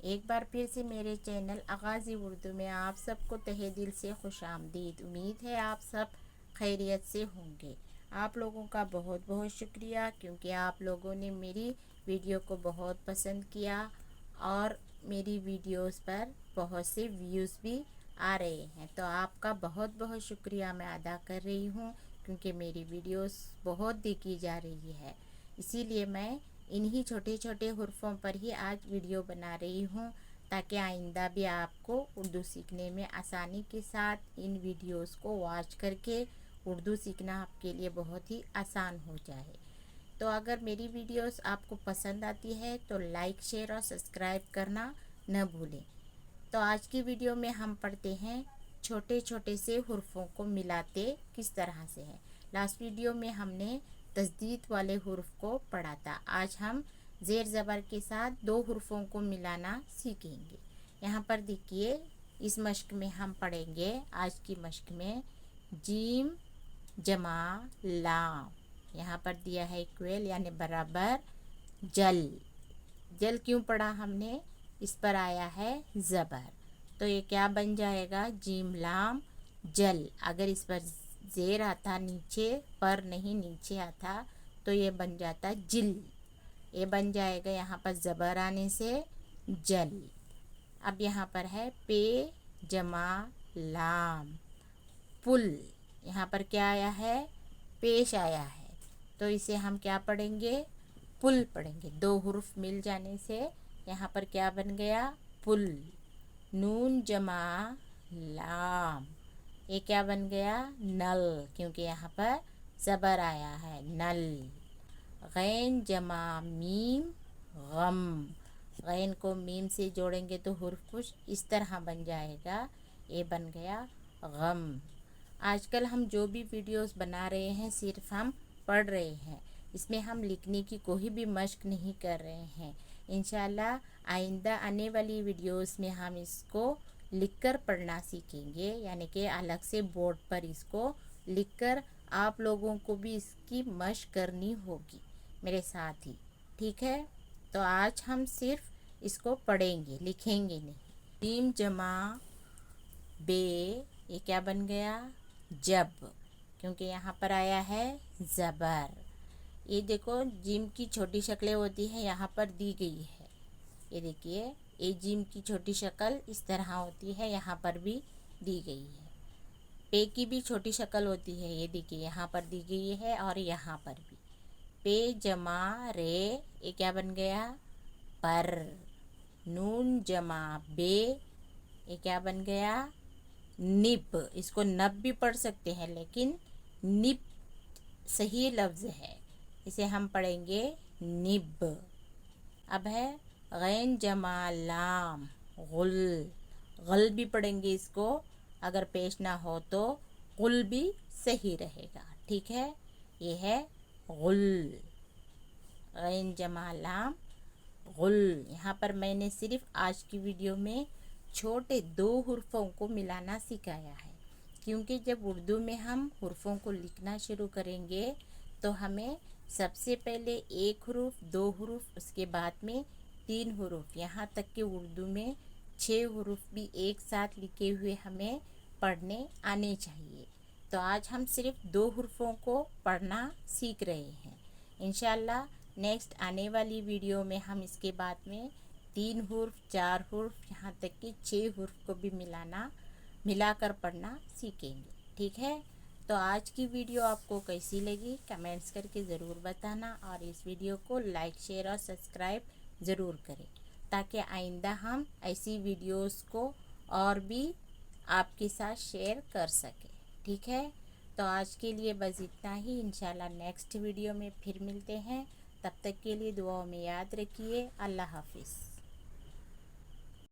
ایک بار پھر سے میرے چینل آغازی اردو میں آپ سب کو تہہ دل سے خوش آمدید۔ امید ہے آپ سب خیریت سے ہوں گے۔ آپ لوگوں کا بہت بہت شکریہ، کیونکہ آپ لوگوں نے میری ویڈیو کو بہت پسند کیا اور میری ویڈیوز پر بہت سے ویوز بھی آ رہے ہیں، تو آپ کا بہت بہت شکریہ میں ادا کر رہی ہوں، کیونکہ میری ویڈیوز بہت دیکھی جا رہی ہے۔ اسی لیے میں انہی چھوٹے چھوٹے حرفوں پر ہی آج ویڈیو بنا رہی ہوں، تاکہ آئندہ بھی آپ کو اردو سیکھنے میں آسانی کے ساتھ ان ویڈیوز کو واچ کر کے اردو سیکھنا آپ کے لیے بہت ہی آسان ہو جائے۔ تو اگر میری ویڈیوز آپ کو پسند آتی ہے تو لائک، شیئر اور سبسکرائب کرنا نہ بھولیں۔ تو آج کی ویڈیو میں ہم پڑھتے ہیں چھوٹے چھوٹے سے حرفوں کو ملاتے کس طرح سے ہیں۔ لاسٹ ویڈیو میں ہم نے تشدید والے حرف کو پڑھا تھا۔ آج ہم زیر زبر کے ساتھ دو حرفوں کو ملانا سیکھیں گے۔ یہاں پر دیکھیے، اس مشق میں ہم پڑھیں گے، آج کی مشق میں جیم جمع لام۔ یہاں پر دیا ہے ایکویل یعنی برابر جل۔ جل کیوں پڑھا ہم نے؟ اس پر آیا ہے زبر، تو یہ کیا بن جائے گا؟ جیم لام جل۔ اگر اس پر زیر آتا نیچے پر نہیں نیچے آتا تو یہ بن جاتا جل، یہ بن جائے گا یہاں پر زبر آنے سے جل۔ اب یہاں پر ہے پے جمع لام پل۔ یہاں پر کیا آیا ہے؟ پیش آیا ہے، تو اسے ہم کیا پڑھیں گے؟ پل پڑھیں گے۔ دو حرف مل جانے سے یہاں پر کیا بن گیا؟ پل۔ نون جمع لام، یہ کیا بن گیا؟ نل، کیونکہ یہاں پر زبر آیا ہے نل۔ غین جمع میم غم۔ غین کو میم سے جوڑیں گے تو حرف کچھ اس طرح بن جائے گا، یہ بن گیا غم۔ آج کل ہم جو بھی ویڈیوز بنا رہے ہیں صرف ہم پڑھ رہے ہیں، اس میں ہم لکھنے کی کوئی بھی مشق نہیں کر رہے ہیں۔ انشاءاللہ آئندہ آنے والی ویڈیوز میں ہم اس کو لکھ کر پڑھنا سیکھیں گے، یعنی کہ الگ سے بورڈ پر اس کو لکھ کر آپ لوگوں کو بھی اس کی مشق کرنی ہوگی میرے ساتھ ہی، ٹھیک ہے؟ تو آج ہم صرف اس کو پڑھیں گے، لکھیں گے نہیں۔ جیم جمع بے، یہ کیا بن گیا؟ جب، کیونکہ یہاں پر آیا ہے زبر۔ یہ دیکھو جیم کی چھوٹی شکلیں ہوتی ہیں، یہاں پر دی گئی ہے، یہ دیکھیے یہ جیم کی چھوٹی شکل اس طرح ہوتی ہے، یہاں پر بھی دی گئی ہے۔ پے کی بھی چھوٹی شکل ہوتی ہے، یہ دیکھیے یہاں پر دی گئی ہے اور یہاں پر بھی۔ پے جمع رے، یہ کیا بن گیا؟ پر۔ نون جمع بے، یہ کیا بن گیا؟ نب۔ اس کو نب بھی پڑھ سکتے ہیں، لیکن نب صحیح لفظ ہے، اسے ہم پڑھیں گے نب۔ اب ہے غین جمع لام غل۔ غل بھی پڑھیں گے اس کو، اگر پیش نہ ہو تو غل بھی صحیح رہے گا، ٹھیک ہے؟ یہ ہے غل، غین جمع لام غل۔ یہاں پر میں نے صرف آج کی ویڈیو میں چھوٹے دو حرفوں کو ملانا سکھایا ہے، کیونکہ جب اردو میں ہم حرفوں کو لکھنا شروع کریں گے تو ہمیں سب سے پہلے ایک حرف، دو حرف، اس کے بعد میں تین حرف، یہاں تک کہ اردو میں 6 حرف بھی ایک ساتھ لکھے ہوئے ہمیں پڑھنے آنے چاہیے۔ تو آج ہم صرف 2 حرفوں کو پڑھنا سیکھ رہے ہیں۔ انشاءاللہ نیکسٹ آنے والی ویڈیو میں ہم اس کے بعد میں 3 حرف، 4 حرف، یہاں تک کہ 6 حرف کو بھی ملا کر پڑھنا سیکھیں گے، ٹھیک ہے؟ تو آج کی ویڈیو آپ کو کیسی لگی کمنٹس کر کے ضرور بتانا، اور اس ویڈیو کو لائک، شیئر اور سبسکرائب ضرور کریں، تاکہ آئندہ ہم ایسی ویڈیوز کو اور بھی آپ کے ساتھ شیئر کر سکیں، ٹھیک ہے؟ تو آج کے لیے بس اتنا ہی، انشاءاللہ نیکسٹ ویڈیو میں پھر ملتے ہیں، تب تک کے لیے دعاؤں میں یاد رکھیے۔ اللہ حافظ۔